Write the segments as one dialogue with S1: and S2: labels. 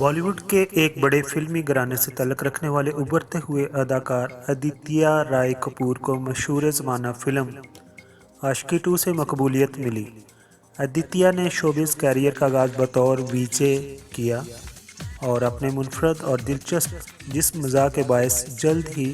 S1: बॉलीवुड के एक बड़े फिल्मी घराने से ताल्लुक़ रखने वाले उभरते हुए अदाकार आदित्य राय कपूर को मशहूर ज़माना फ़िल्म आशिकी 2 से मकबूलियत मिली। आदित्य ने शोबिज़ कैरियर का आगाज़ बतौर वीजे किया और अपने मुनफ़रद और दिलचस्प जिस्म मज़ाक़ के बायस जल्द ही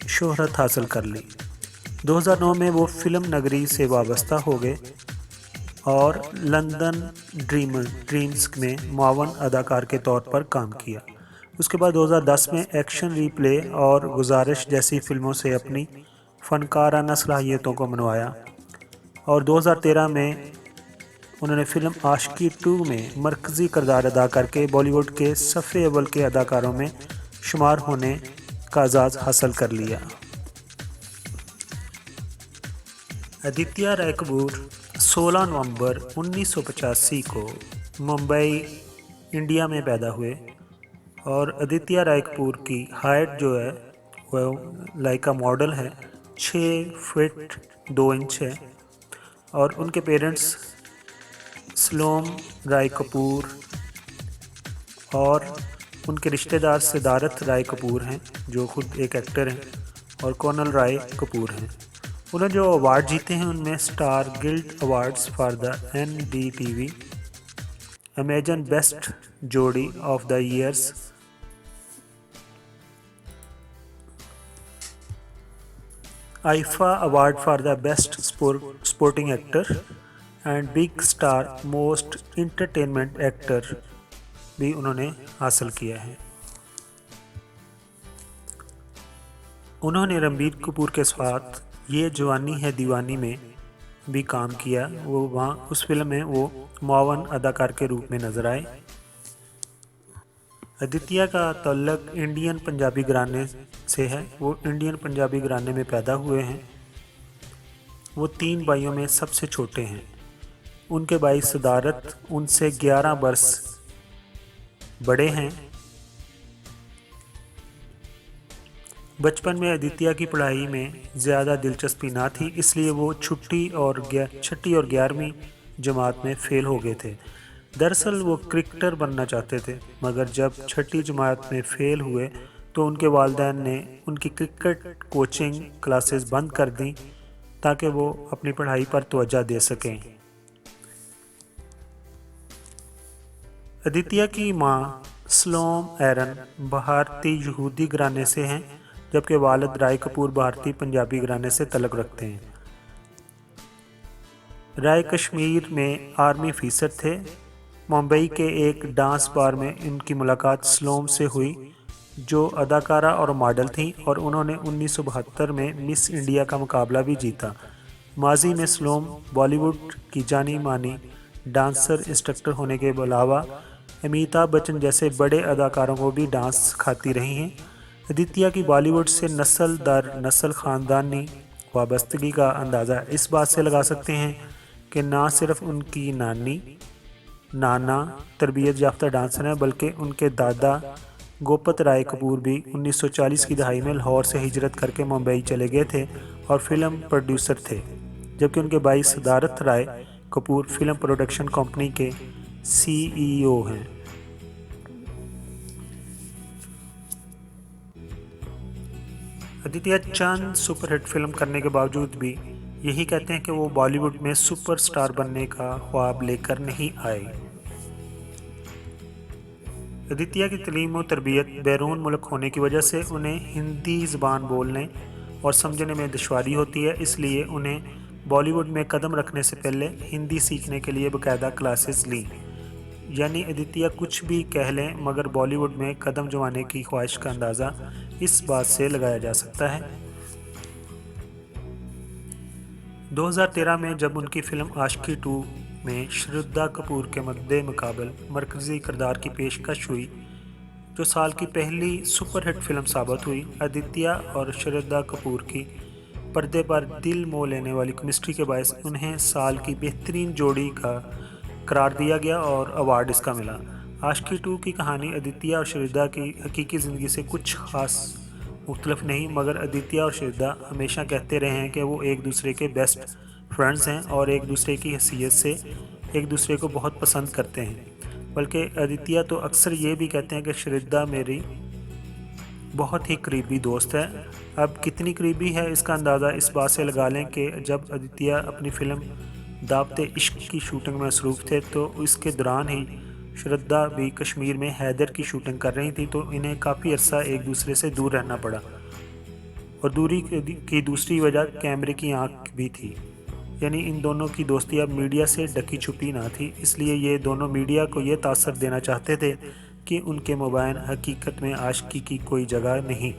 S1: शोहरत हासिल कर ली। 2009 में वो फिल्म नगरी से वाबस्ता हो गए और लंदन ड्रीम्स में मुआवन अदाकार के तौर पर काम किया। उसके बाद 2010 में एक्शन रिप्ले और गुजारिश जैसी फिल्मों से अपनी फ़नकाराना सलाहियतों को मनवाया और 2013 में उन्होंने फिल्म आशिकी 2 में मरकज़ी किरदार अदा करके बॉलीवुड के सफ़े अव्वल के अदाकारों में शुमार होने का एजाज़ हासिल कर लिया। आदित्य राय कपूर 16 नवंबर 1985 को मुंबई, इंडिया में पैदा हुए और आदित्य राय कपूर की हाइट जो है वह लाइका मॉडल है, 6 फीट 2 इंच है और उनके पेरेंट्स सलोम राय कपूर और उनके रिश्तेदार सिद्धार्थ राय कपूर हैं जो खुद एक एक्टर हैं और कोनल राय कपूर हैं। उन्होंने जो अवार्ड जीते हैं उनमें Star Guild Awards for the NDTV, Amazon best जोड़ी of the years, IIFA award for the best sporting actor and Big Star most entertainment actor भी उन्होंने हासिल किया है। उन्होंने रणबीर कपूर के साथ ये जवानी है दीवानी में भी काम किया। वो वहाँ उस फिल्म में वो मुआवन अदाकार के रूप में नज़र आए। आदित्य का तल्लक इंडियन पंजाबी घराने से है। वो इंडियन पंजाबी घराने में पैदा हुए हैं। वो 3 भाइयों में सबसे छोटे हैं। उनके भाई सिद्धार्थ उनसे 11 वर्ष बड़े हैं। बचपन में आदित्य की पढ़ाई में ज़्यादा दिलचस्पी ना थी, इसलिए वो छठी और 11वीं जमात में फ़ेल हो गए थे। दरअसल वो क्रिकेटर बनना चाहते थे, मगर जब छठी जमात में फ़ेल हुए तो उनके वालिदैन ने उनकी क्रिकेट कोचिंग क्लासेस बंद कर दी ताकि वो अपनी पढ़ाई पर तवज्जो दे सकें। आदित्य की माँ सलोम एरन भारतीय यहूदी घराने से हैं, जबकि वालिद राय कपूर भारतीय पंजाबी घराने से तल्लुक़ रखते हैं। राय कश्मीर में आर्मी अफसर थे। मुंबई के एक डांस बार में इनकी मुलाकात सलोम से हुई, जो अदाकारा और मॉडल थीं और उन्होंने 1972 में मिस इंडिया का मुकाबला भी जीता। माजी में सलोम बॉलीवुड की जानी मानी डांसर इंस्ट्रक्टर होने के अलावा अमिताभ बच्चन जैसे बड़े अदाकारों को भी डांस सिखाती रही हैं। आदित्य की बॉलीवुड से नस्ल दर नस्ल ख़ानदानी वाबस्तगी का अंदाज़ा इस बात से लगा सकते हैं कि ना सिर्फ उनकी नाना तरबियत याफ्ता डांसर हैं, बल्कि उनके दादा गोपत राय कपूर भी 1940 की दहाई में लाहौर से हिजरत करके मुंबई चले गए थे और फिल्म प्रोड्यूसर थे, जबकि उनके भाई सिद्धार्थ राय कपूर फिल्म प्रोडक्शन कंपनी के CEO हैं। आदित्य चंद सुपरहिट फिल्म करने के बावजूद भी यही कहते हैं कि वो बॉलीवुड में सुपरस्टार बनने का ख्वाब लेकर नहीं आए। आदित्य की तलीम और तरबियत बैरून मुल्क होने की वजह से उन्हें हिंदी ज़बान बोलने और समझने में दुश्वारी होती है, इसलिए उन्हें बॉलीवुड में कदम रखने से पहले हिंदी सीखने के लिए बाकायदा क्लासेस लीं। यानी आदित्य कुछ भी कह लें, मगर बॉलीवुड में कदम जमाने की ख्वाहिश का अंदाज़ा इस बात से लगाया जा सकता है। 2013 में जब उनकी फिल्म आशिकी 2 में श्रद्धा कपूर के मद्दे मुकाबल मरकज़ी किरदार की पेशकश हुई, जो साल की पहली सुपरहिट फिल्म साबित हुई, आदित्य और श्रद्धा कपूर की पर्दे पर दिल मोह लेने वाली केमिस्ट्री के बायस उन्हें साल की बेहतरीन जोड़ी का करार दिया गया और अवार्ड इसका मिला। आशिकी 2 की कहानी आदित्य और श्रद्धा की हकीकी ज़िंदगी से कुछ ख़ास मुख्तलिफ नहीं, मगर आदित्य और श्रद्धा हमेशा कहते रहे हैं कि वो एक दूसरे के बेस्ट फ्रेंड्स हैं और एक दूसरे की हैसियत से एक दूसरे को बहुत पसंद करते हैं। बल्कि आदित्य तो अक्सर ये भी कहते हैं कि श्रद्धा मेरी बहुत ही करीबी दोस्त है। अब कितनी करीबी है इसका अंदाज़ा इस बात से लगा लें कि जब आदित्य अपनी फ़िल्म दावते इश्क की शूटिंग में मसरूफ़ थे तो इसके दौरान ही श्रद्धा भी कश्मीर में हैदर की शूटिंग कर रही थी, तो इन्हें काफ़ी अरसा एक दूसरे से दूर रहना पड़ा। और दूरी की दूसरी वजह कैमरे की आंख भी थी, यानी इन दोनों की दोस्ती अब मीडिया से ढकी छुपी ना थी। इसलिए ये दोनों मीडिया को ये तासर देना चाहते थे कि उनके मोबाइल हकीकत में आशिकी की कोई जगह नहीं।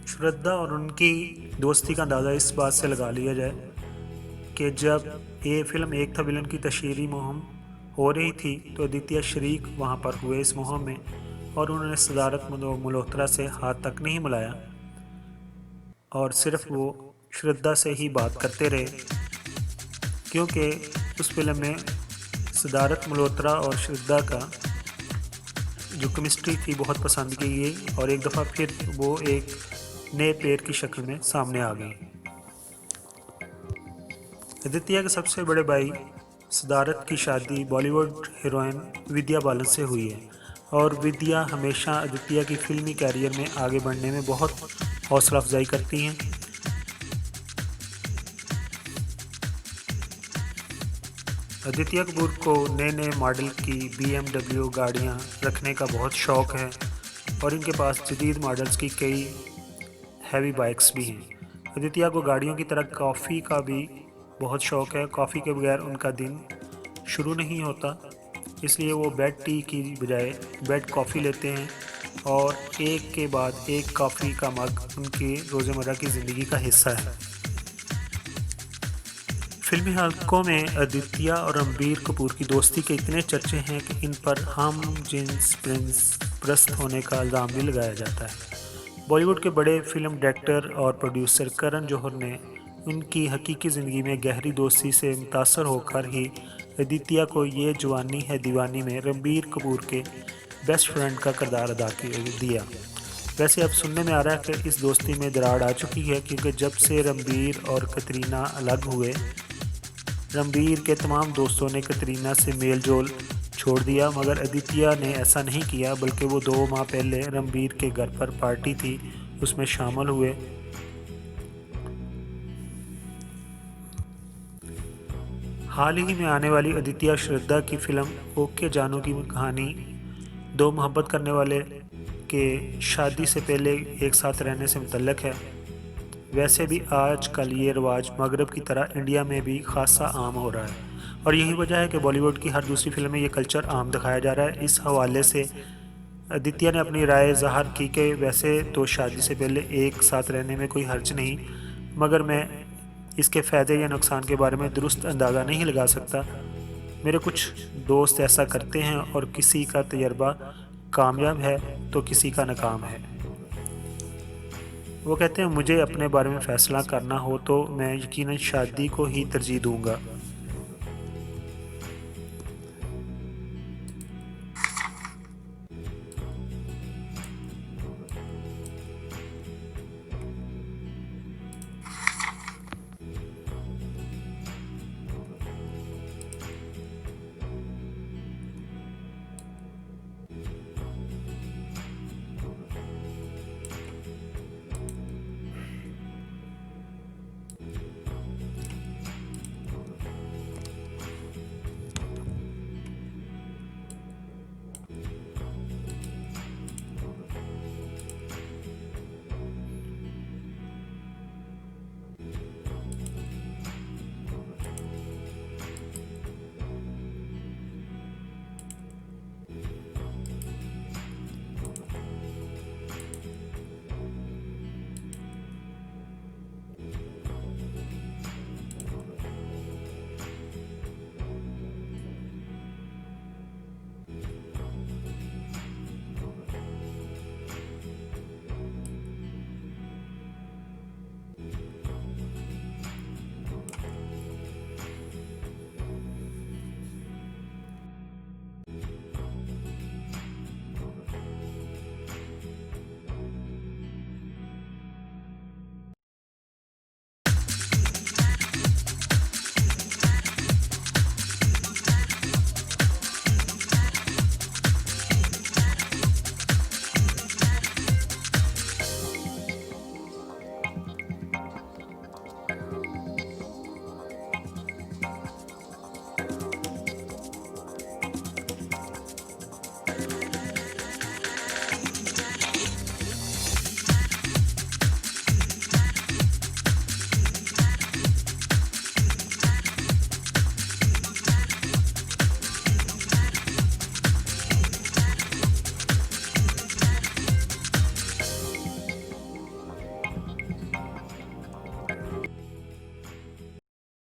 S1: श्रद्धा और उनकी दोस्ती का अंदाज़ा इस बात से लगा लिया जाए कि जब ये फिल्म एक था विलन की तशहीरी मुहिम हो रही थी तो आदित्य शरीक वहाँ पर हुए इस मुहिम में, और उन्होंने सदारत मल्होत्रा से हाथ तक नहीं मिलाया और सिर्फ वो श्रद्धा से ही बात करते रहे, क्योंकि उस फिल्म में सदारत मल्होत्रा और श्रद्धा का जो केमिस्ट्री थी बहुत पसंद की गई और एक दफ़ा फिर वो एक नए पेड़ की शक्ल में सामने आ गई। आदित्य के सबसे बड़े भाई सदारत की शादी बॉलीवुड हीरोइन विद्या बालन से हुई है, और विद्या हमेशा आदित्य की फिल्मी कैरियर में आगे बढ़ने में बहुत हौसला अफजाई करती हैं। आदित्य कपूर को नए नए मॉडल की BMW गाड़ियां रखने का बहुत शौक़ है और इनके पास जदीद मॉडल्स की कई हैवी बाइक्स भी हैं। आदित्य को गाड़ियों की तरह कॉफ़ी का भी बहुत शौक़ है। कॉफ़ी के बगैर उनका दिन शुरू नहीं होता, इसलिए वो बेड टी की बजाय बेड कॉफ़ी लेते हैं और एक के बाद एक कॉफ़ी का मग उनकी रोज़मर्रा की ज़िंदगी का हिस्सा है। फिल्मी हलकों में आदित्य और रणबीर कपूर की दोस्ती के इतने चर्चे हैं कि इन पर हम जिन्स प्रिंस प्रस्त होने का इल्ज़ाम भी लगाया जाता है। बॉलीवुड के बड़े फिल्म डायरेक्टर और प्रोड्यूसर करण जौहर ने उनकी हकीकी ज़िंदगी में गहरी दोस्ती से मुतासर होकर ही आदित्य को ये जवानी है दीवानी में रणबीर कपूर के बेस्ट फ्रेंड का किरदार अदा दिया। वैसे अब सुनने में आ रहा है कि इस दोस्ती में दरार आ चुकी है, क्योंकि जब से रणबीर और कतरीना अलग हुए रणबीर के तमाम दोस्तों ने कतरीना से मेल जोल छोड़ दिया, मगर आदित्य ने ऐसा नहीं किया, बल्कि वो 2 माह पहले रणबीर के घर पर पार्टी थी उसमें शामिल हुए। हाल ही में आने वाली आदित्य श्रद्धा की फिल्म ओके जानू की कहानी 2 मोहब्बत करने वाले के शादी से पहले एक साथ रहने से मुतल्लक है। वैसे भी आजकल ये रिवाज मगरब की तरह इंडिया में भी खासा आम हो रहा है, और यही वजह है कि बॉलीवुड की हर दूसरी फिल्म में ये कल्चर आम दिखाया जा रहा है। इस हवाले से आदित्य ने अपनी राय ज़ाहिर की कि वैसे तो शादी से पहले एक साथ रहने में कोई हर्ज नहीं, मगर मैं इसके फ़ायदे या नुकसान के बारे में दुरुस्त अंदाज़ा नहीं लगा सकता। मेरे कुछ दोस्त ऐसा करते हैं और किसी का तजर्बा कामयाब है तो किसी का नाकाम है। वो कहते हैं मुझे अपने बारे में फ़ैसला करना हो तो मैं यकीनन शादी को ही तरजीह दूँगा।